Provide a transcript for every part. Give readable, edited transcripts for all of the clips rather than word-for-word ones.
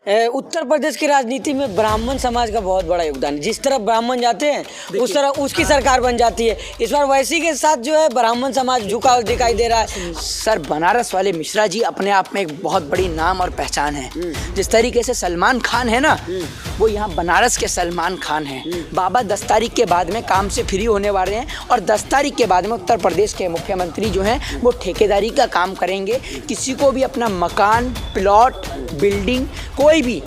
उत्तर प्रदेश की राजनीति में ब्राह्मण समाज का बहुत बड़ा योगदान है। जिस तरफ ब्राह्मण जाते हैं उस तरह उसकी सरकार बन जाती है। इस बार वैसी के साथ जो है ब्राह्मण समाज झुका हुआ दिखाई दे रहा है। सर, बनारस वाले मिश्रा जी अपने आप में एक बहुत बड़ी नाम और पहचान है। जिस तरीके से सलमान खान है ना, वो यहाँ बनारस के सलमान खान हैं। बाबा 10 तारीख के बाद में काम से फ्री होने वाले हैं और 10 तारीख के बाद में उत्तर प्रदेश के मुख्यमंत्री जो हैं वो ठेकेदारी का काम करेंगे। किसी को भी अपना मकान, प्लॉट, बिल्डिंग, कोई भी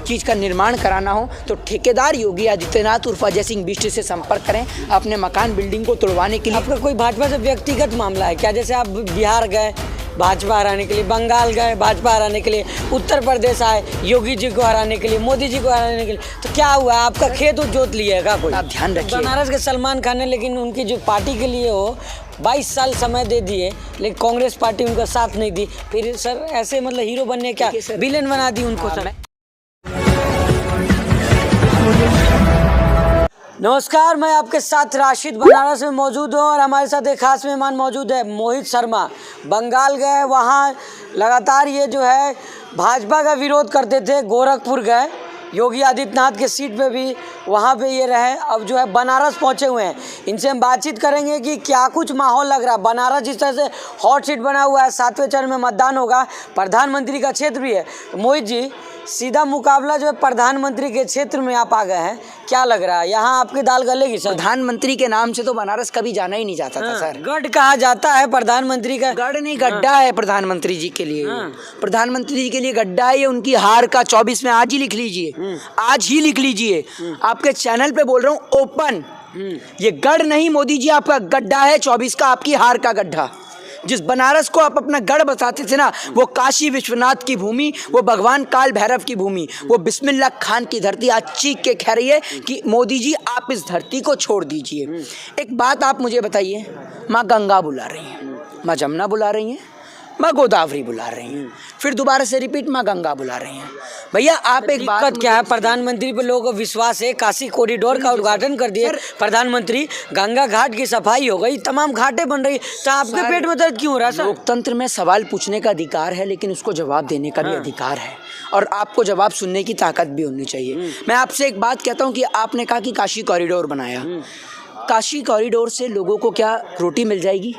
चीज़ का निर्माण कराना हो तो ठेकेदार योगी आदित्यनाथ उर्फ अजय सिंह बिष्ट से संपर्क करें अपने मकान, बिल्डिंग को तोड़वाने के लिए। आपका कोई भाजपा से व्यक्तिगत मामला है क्या? जैसे आप बिहार गए भाजपा हराने के लिए, बंगाल गए भाजपा हराने के लिए, उत्तर प्रदेश आए योगी जी को हराने के लिए, मोदी जी को हराने के लिए, तो क्या हुआ? आपका खेत जोत लिएगा कोई? आप ध्यान रखिए। बनारस के सलमान खान ने लेकिन उनकी जो पार्टी के लिए हो 22 साल समय दे दिए, लेकिन कांग्रेस पार्टी उनका साथ नहीं दी। फिर सर ऐसे मतलब हीरो बनने क्या विलेन बना दी उनको? सर नमस्कार, मैं आपके साथ राशिद बनारस में मौजूद हूँ और हमारे साथ एक खास मेहमान मौजूद है मोहित शर्मा। बंगाल गए, वहाँ लगातार ये जो है भाजपा का विरोध करते थे। गोरखपुर गए, योगी आदित्यनाथ के सीट पे भी वहाँ पे ये रहे। अब जो है बनारस पहुँचे हुए हैं। इनसे हम बातचीत करेंगे कि क्या कुछ माहौल लग रहा है। बनारस जिस तरह से हॉट सीट बना हुआ है, 7वें चरण में मतदान होगा, प्रधानमंत्री का क्षेत्र भी है। मोहित जी, सीधा मुकाबला जो है प्रधानमंत्री के क्षेत्र में आप आ गए हैं, क्या लग रहा है यहाँ आपकी दाल गलेगी? सर, प्रधानमंत्री के नाम से तो बनारस कभी जाना ही नहीं जाता था। सर, गढ़ कहा जाता है प्रधानमंत्री का। गढ़ नहीं, गड्ढा है प्रधानमंत्री जी के लिए। प्रधानमंत्री जी के लिए गड्ढा है। ये उनकी हार का 24 में आज ही लिख लीजिए, आज ही लिख लीजिए। आपके चैनल पे बोल रहा हूँ ओपन, ये गढ़ नहीं मोदी जी, आपका गड्ढा है 24 का, आपकी हार का गड्ढा। जिस बनारस को आप अपना गढ़ बताते थे ना, वो काशी विश्वनाथ की भूमि, वो भगवान काल भैरव की भूमि, वो बिस्मिल्लाह खान की धरती आज चीख के कह रही है कि मोदी जी आप इस धरती को छोड़ दीजिए। एक बात आप मुझे बताइए, माँ गंगा बुला रही हैं, माँ जमुना बुला रही हैं, माँ गोदावरी बुला रही हैं, फिर दोबारा से रिपीट माँ गंगा बुला रही हैं। भैया आप एक बात क्या है, प्रधानमंत्री पे लोगों को विश्वास है। काशी कॉरिडोर का उद्घाटन कर दिया प्रधानमंत्री, गंगा घाट की सफाई हो गई, तमाम घाटें बन रही, तो आपके पेट में दर्द क्यों हो रहा है? लोकतंत्र में सवाल पूछने का अधिकार है, लेकिन उसको जवाब देने का भी अधिकार है और आपको जवाब सुनने की ताकत भी होनी चाहिए। मैं आपसे एक बात कहता हूँ कि आपने कहा कि काशी कॉरिडोर बनाया, काशी कॉरिडोर से लोगों को क्या रोटी मिल जाएगी?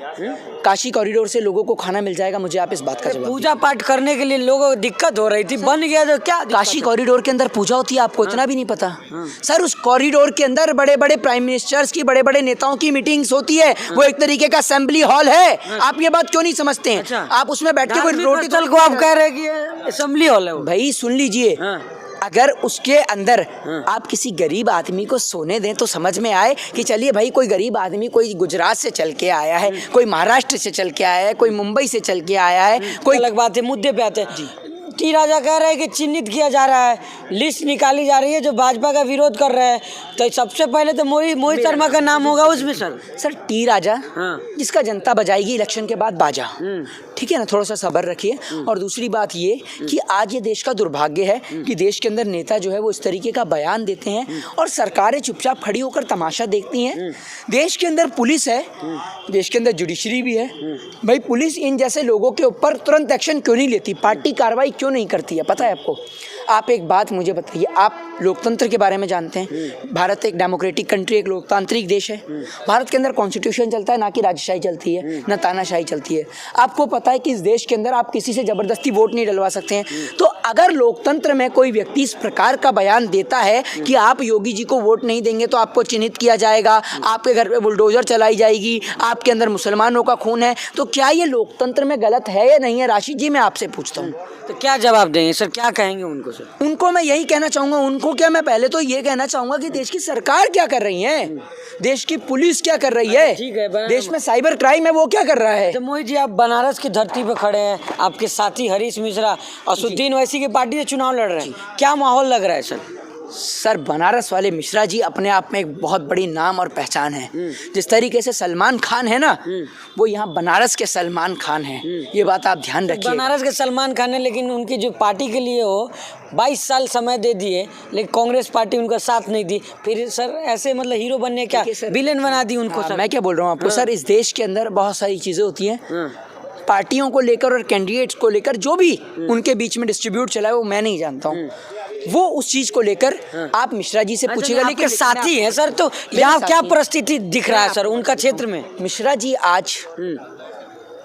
काशी कॉरिडोर से लोगों को खाना मिल जाएगा? मुझे आप इस बात का जवाब। पूजा पाठ करने के लिए लोगों को दिक्कत हो रही थी, बन गया तो क्या? काशी कॉरिडोर के अंदर पूजा होती है, आपको इतना भी नहीं पता? सर, उस कॉरिडोर के अंदर बड़े बड़े प्राइम मिनिस्टर्स की, बड़े बड़े नेताओं की मीटिंग्स होती है। वो एक तरीके का असेंबली हॉल है। आप ये बात क्यों नहीं समझते हैं? आप उसमें बैठ के कोई रोटी तल को आप कह रहे हैं कि असेंबली हॉल है। भाई सुन लीजिए, अगर उसके अंदर आप किसी गरीब आदमी को सोने दें तो समझ में आए कि चलिए भाई कोई गरीब आदमी कोई गुजरात से चल के आया है, कोई महाराष्ट्र से चल के आया है, कोई मुंबई से चल के आया है, कोई अलग बात है। मुद्दे पे आते हैं। टी राजा कह रहे हैं कि चिन्हित किया जा रहा है, लिस्ट निकाली जा रही है जो भाजपा का विरोध कर रहे हैं, तो सबसे पहले तो मोहित शर्मा का नाम होगा उसमें। सर टी राजा जिसका जनता बजाएगी इलेक्शन के बाद बाजा, ठीक है ना? थोड़ा सा सब्र रखिए। और दूसरी बात ये कि आज ये देश का दुर्भाग्य है कि देश के अंदर नेता जो है वो इस तरीके का बयान देते हैं और सरकारें चुपचाप खड़ी होकर तमाशा देखती हैं। देश के अंदर पुलिस है, देश के अंदर जुडिशरी भी है। भाई पुलिस इन जैसे लोगों के ऊपर तुरंत एक्शन क्यों नहीं लेती? पार्टी कार्रवाई क्यों नहीं करती है? पता है आपको? आप एक बात मुझे बताइए, आप लोकतंत्र के बारे में जानते हैं? भारत एक डेमोक्रेटिक कंट्री, एक लोकतांत्रिक देश है। भारत के अंदर कॉन्स्टिट्यूशन चलता है, ना कि राजशाही चलती है, ना तानाशाही चलती है। आपको पता है कि इस देश के अंदर आप किसी से जबरदस्ती वोट नहीं डलवा सकते हैं। तो अगर लोकतंत्र में कोई व्यक्ति इस प्रकार का बयान देता है कि आप योगी जी को वोट नहीं देंगे तो आपको चिन्हित किया जाएगा, आपके घर पे बुलडोजर चलाई जाएगी, आपके अंदर मुसलमानों का खून है, तो क्या ये लोकतंत्र में गलत है या नहीं है? राशिद जी, मैं आपसे पूछता हूँ, तो क्या जवाब देंगे सर? क्या कहेंगे उनको? सर उनको मैं यही कहना चाहूँगा, उनको क्या, मैं पहले तो ये कहना चाहूँगा कि देश की सरकार क्या कर रही है, देश की पुलिस क्या कर रही है, ठीक है, देश में साइबर क्राइम है वो क्या कर रहा है। तो मोहित जी, आप बनारस की धरती पर खड़े हैं, आपके साथी हरीश मिश्रा असुद्दीन ओवैसी की पार्टी से चुनाव लड़ रहे हैं, क्या माहौल लग रहा है? सर, बनारस वाले मिश्रा जी अपने आप में एक बहुत बड़ी नाम और पहचान है। जिस तरीके से सलमान खान है ना, वो यहाँ बनारस के सलमान खान हैं। ये बात आप ध्यान रखिए। बनारस के सलमान खान है, लेकिन उनकी जो पार्टी के लिए हो 22 साल समय दे दिए, लेकिन कांग्रेस पार्टी उनका साथ नहीं दी। फिर सर ऐसे मतलब हीरो बनने क्या विलेन बना दी उनको? सर मैं क्या बोल रहा हूँ आपको, सर इस देश के अंदर बहुत सारी चीज़ें होती हैं पार्टियों को लेकर और कैंडिडेट्स को लेकर जो भी उनके बीच में डिस्ट्रीब्यूट चला है वो मैं नहीं जानता हूँ। वो उस चीज को लेकर आप मिश्रा जी से पूछिएगा। लेकिन साथी है सर, तो यहाँ क्या परिस्थिति दिख रहा है सर उनका क्षेत्र में? मिश्रा जी आज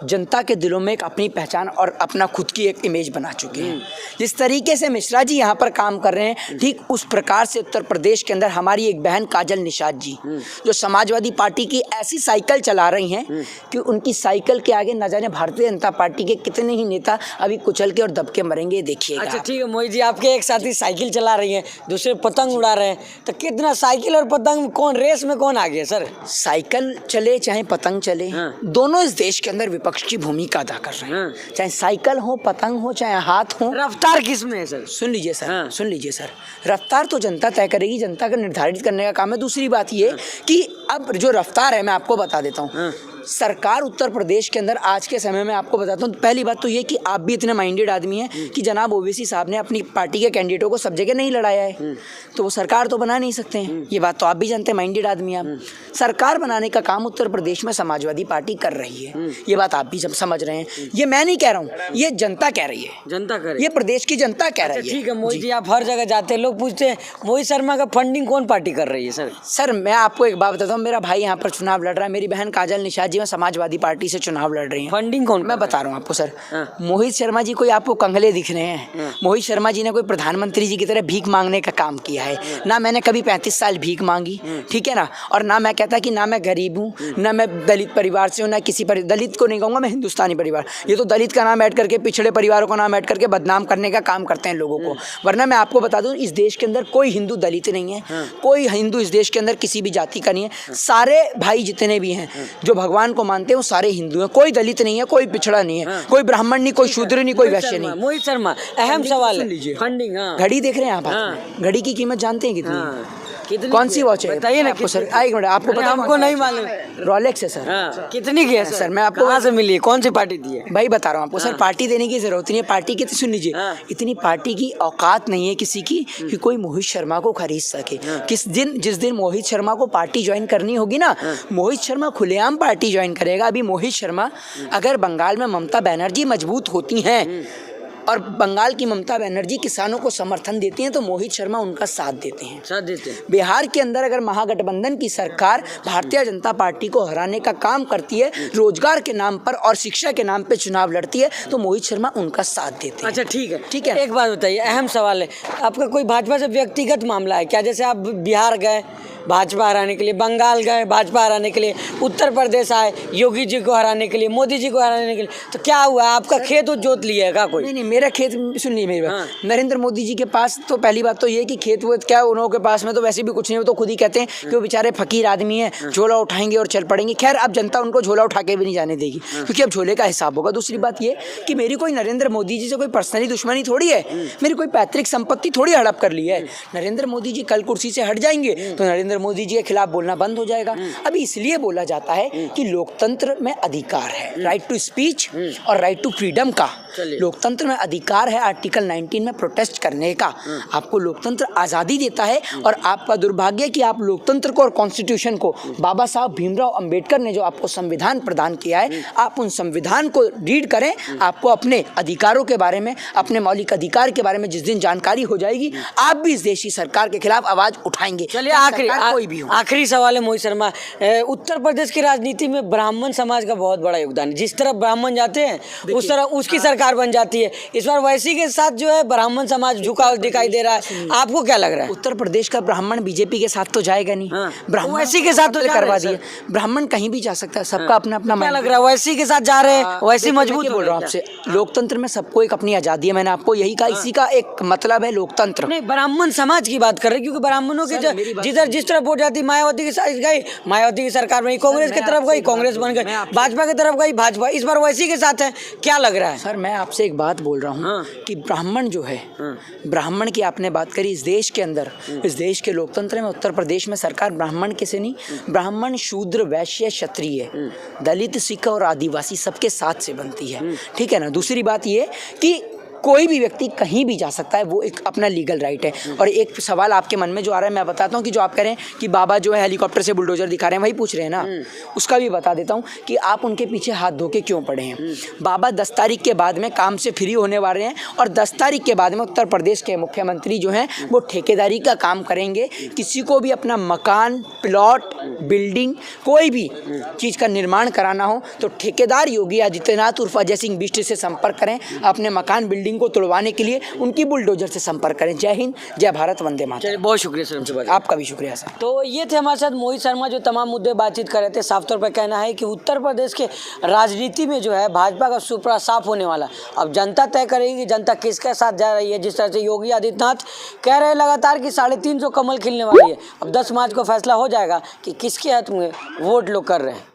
जनता के दिलों में एक अपनी पहचान और अपना खुद की एक इमेज बना चुके हैं। जिस तरीके से मिश्रा जी यहाँ पर काम कर रहे हैं, ठीक उस प्रकार से उत्तर प्रदेश के अंदर हमारी एक बहन काजल निषाद जी जो समाजवादी पार्टी की ऐसी साइकिल चला रही हैं कि उनकी साइकिल के आगे न जाने भारतीय जनता पार्टी के कितने ही नेता अभी कुचल के और दब के मरेंगे, देखिएगा। अच्छा ठीक है मोहित जी, आपके एक साथी साइकिल चला रही है, दूसरे पतंग उड़ा रहे हैं, तो कितना साइकिल और पतंग कौन रेस में कौन आगे है सर? साइकिल चले चाहे पतंग चले, दोनों इस देश के अंदर विपक्ष की भूमिका अदा कर रहे हैं। चाहे साइकिल हो, पतंग हो, चाहे हाथ हो। रफ्तार किस में है सर? सुन लीजिए सर, सुन लीजिए सर, रफ्तार तो जनता तय करेगी, जनता का निर्धारित करने का काम है। दूसरी बात ये कि अब जो रफ्तार है मैं आपको बता देता हूँ। सरकार उत्तर प्रदेश के अंदर आज के समय में आपको बताता हूँ, पहली बात तो ये कि आप भी इतने माइंडेड आदमी हैं कि जनाब ओवैसी साहब ने अपनी पार्टी के कैंडिडेटों को सब जगह नहीं लड़ाया है, तो वो सरकार तो बना नहीं सकते हैं। ये बात तो आप भी जानते हैं, माइंडेड आदमी आप। सरकार बनाने का काम उत्तर प्रदेश में समाजवादी पार्टी कर रही है, ये बात आप भी समझ रहे हैं। ये मैं नहीं कह रहा हूँ, ये जनता कह रही है, जनता कर रही है, ये प्रदेश की जनता कह रही है। ठीक है मोहित जी, आप हर जगह जाते हैं, लोग पूछते हैं मोहित शर्मा का फंडिंग कौन पार्टी कर रही है सर? सर मैं आपको एक बात बताता हूँ, मेरा भाई यहाँ पर चुनाव लड़ रहा है, मेरी बहन काजल निषाद जी समाजवादी पार्टी से चुनाव लड़ रही हैं। फंडिंग कौन? मैं बता रहा हूँ आपको सर। मोहित शर्मा जी कोई आपको कंगले दिख रहे हैं? मोहित शर्मा जी ने कोई प्रधानमंत्री जी की तरह भीख मांगने का काम किया है ना। मैंने कभी 35 साल भीख मांगी, ठीक है ना। और ना मैं कहता कि ना मैं गरीब हूँ, ना मैं दलित परिवार से हूँ, ना किसी दलित को नहीं कहूँगा मैं, हिंदुस्तानी परिवार। ये तो दलित का नाम ऐड करके, पिछड़े परिवारों का नाम ऐड करके बदनाम करने का काम करते हैं लोगों को। वरना मैं आपको बता दूँ, इस देश के अंदर कोई हिंदू दलित नहीं है, कोई हिंदू इस देश के अंदर किसी भी जाति का नहीं है। सारे भाई जितने भी हैं जो भगवान को मानते हैं वो सारे हिंदू हैं। कोई दलित नहीं है, कोई पिछड़ा नहीं है, कोई ब्राह्मण नहीं, कोई शूद्र नहीं, कोई वैश्य नहीं। मोहित शर्मा, अहम सवाल है फंडिंग। घड़ी देख रहे हैं आप? घड़ी की कीमत जानते हैं कितनी? कौन सी वॉच है बताइए ना आपको सर? एक मिनट, आपको पता? हमको नहीं मालूम। रोलेक्स है सर। कितनी की है सर? मैं आपको कहाँ से मिली है, कौन सी पार्टी दी है? भाई बता रहा हूँ आपको सर, पार्टी देने की जरूरत नहीं है। पार्टी की सुन लीजिए, इतनी पार्टी की औकात नहीं है किसी की कि कोई मोहित शर्मा को खरीद सके। जिस दिन मोहित शर्मा को पार्टी ज्वाइन करनी होगी ना, मोहित शर्मा खुलेआम पार्टी ज्वाइन करेगा। अभी मोहित शर्मा, अगर बंगाल में ममता बनर्जी मजबूत होती हैं और बंगाल की ममता बनर्जी किसानों को समर्थन देती हैं तो मोहित शर्मा उनका साथ देते हैं। बिहार के अंदर अगर महागठबंधन की सरकार भारतीय जनता पार्टी को हराने का काम करती है, रोजगार के नाम पर और शिक्षा के नाम पर चुनाव लड़ती है, तो मोहित शर्मा उनका साथ देते हैं। अच्छा ठीक है। एक बात बताइए, अहम सवाल है, आपका कोई भाजपा से व्यक्तिगत मामला है क्या? जैसे आप बिहार गए भाजपा हराने के लिए, बंगाल गए भाजपा हराने के लिए, उत्तर प्रदेश आए योगी जी को हराने के लिए, मोदी जी को हराने के लिए, तो क्या हुआ? आपका खेत जोत लिया है क्या कोई? नहीं, मेरा खेत सुन लीजिए मेरी बात। नरेंद्र मोदी जी के पास तो पहली बात तो ये कि खेत वो क्या, उन लोगों के पास में तो वैसे भी कुछ नहीं, वो तो खुद ही कहते हैं कि वो बेचारे फकीर आदमी हैं, झोला उठाएंगे और चल पड़ेंगे। खैर अब जनता उनको झोला उठा के भी नहीं जाने देगी, क्योंकि अब झोले का हिसाब होगा। दूसरी बात ये कि मेरी कोई नरेंद्र मोदी जी से कोई पर्सनली दुश्मनी थोड़ी है, मेरी कोई पैतृक संपत्ति थोड़ी हड़प कर ली है। नरेंद्र मोदी जी कल कुर्सी से हट जाएंगे तो नरेंद्र मोदी जी के खिलाफ बोलना बंद हो जाएगा। अभी इसलिए बोला जाता है कि लोकतंत्र में अधिकार है, राइट टू स्पीच और राइट टू फ्रीडम का। लोकतंत्र में अधिकार है आर्टिकल 19 में प्रोटेस्ट करने का। आपको लोकतंत्र आज़ादी देता है और आपका दुर्भाग्य कि आप लोकतंत्र को और कॉन्स्टिट्यूशन को, बाबा साहब भीमराव अंबेडकर ने जो आपको संविधान प्रदान किया है, आप उन संविधान को रीड करें। आपको अपने अधिकारों के बारे में, अपने मौलिक अधिकार के बारे में जिस दिन जानकारी हो जाएगी, आप भी इस देश की सरकार के खिलाफ आवाज उठाएंगे। चलिए आखिरी सवाल है मोहित शर्मा, उत्तर प्रदेश की राजनीति में ब्राह्मण समाज का बहुत बड़ा योगदान है। जिस तरफ ब्राह्मण जाते हैं उस तरह उसकी सरकार बन जाती है। इस बार वैसी के साथ जो है ब्राह्मण समाज झुका दिखाई दे रहा है, आपको क्या लग रहा है? उत्तर प्रदेश का ब्राह्मण बीजेपी के साथ तो जाएगा नहीं, ब्राह्मण वैसी के साथ तो करवा दिए। ब्राह्मण कहीं भी जा सकता है, सबका अपना अपना। क्या लग रहा है वैसी के साथ जा रहे हैं, वैसी मजबूत बोल रहा हूँ आपसे। लोकतंत्र में सबको एक अपनी आजादी है, मैंने आपको यही कहा, इसी का एक मतलब है लोकतंत्र। नहीं, ब्राह्मण समाज की बात कर रहे हैं, क्योंकि ब्राह्मणों के जिधर जिस तरफ वोट जाती, मायावती के साथ गई, मायावती की सरकार में, कांग्रेस की तरफ गई, कांग्रेस बन गई, भाजपा की तरफ गई, भाजपा। इस बार वैसी के साथ है, क्या लग रहा है? सर मैं आपसे एक बात बोल रहा हूँ कि ब्राह्मण जो है, ब्राह्मण की आपने बात करी, इस देश के अंदर, इस देश के लोकतंत्र में उत्तर प्रदेश में सरकार ब्राह्मण किसे नहीं, ब्राह्मण शूद्र वैश्य क्षत्रिय दलित सिख और आदिवासी सबके साथ से बनती है, ठीक है ना। दूसरी बात ये कि कोई भी व्यक्ति कहीं भी जा सकता है, वो एक अपना लीगल राइट है। और एक सवाल आपके मन में जो आ रहा है मैं बताता हूँ कि जो आप कह रहे हैं कि बाबा जो है हेलीकॉप्टर से बुलडोजर दिखा रहे हैं, वही पूछ रहे हैं ना, उसका भी बता देता हूँ कि आप उनके पीछे हाथ धो के क्यों पड़े हैं। बाबा 10 तारीख के बाद में काम से फ्री होने वाले हैं और 10 तारीख के बाद में उत्तर प्रदेश के मुख्यमंत्री जो हैं वो ठेकेदारी का काम करेंगे। किसी को भी अपना मकान, प्लॉट, बिल्डिंग, कोई भी चीज़ का निर्माण कराना हो तो ठेकेदार योगी आदित्यनाथ उर्फ अजय सिंह बिष्ट से संपर्क करें। अपने मकान, बिल्डिंग को तोड़वाने के लिए उनकी बुलडोजर से संपर्क करें। जय हिंद, जय भारत, वंदे मातरम। चलिए, बहुत शुक्रिया सर हमसे बात। आपका भी शुक्रिया सर। तो ये थे हमारे साथ मोहित शर्मा, जो तमाम मुद्दे बातचीत कर रहे थे। साफ तौर पर कहना है कि उत्तर प्रदेश के राजनीति में जो है भाजपा का सुपड़ा साफ होने वाला। अब जनता तय करेगी कि जनता किसके साथ जा रही है। जिस तरह से योगी आदित्यनाथ कह रहे हैं लगातार कि 350 कमल खिलने वाली है, अब 10 मार्च को फैसला हो जाएगा कि किसके हक में वोट लोग कर रहे हैं।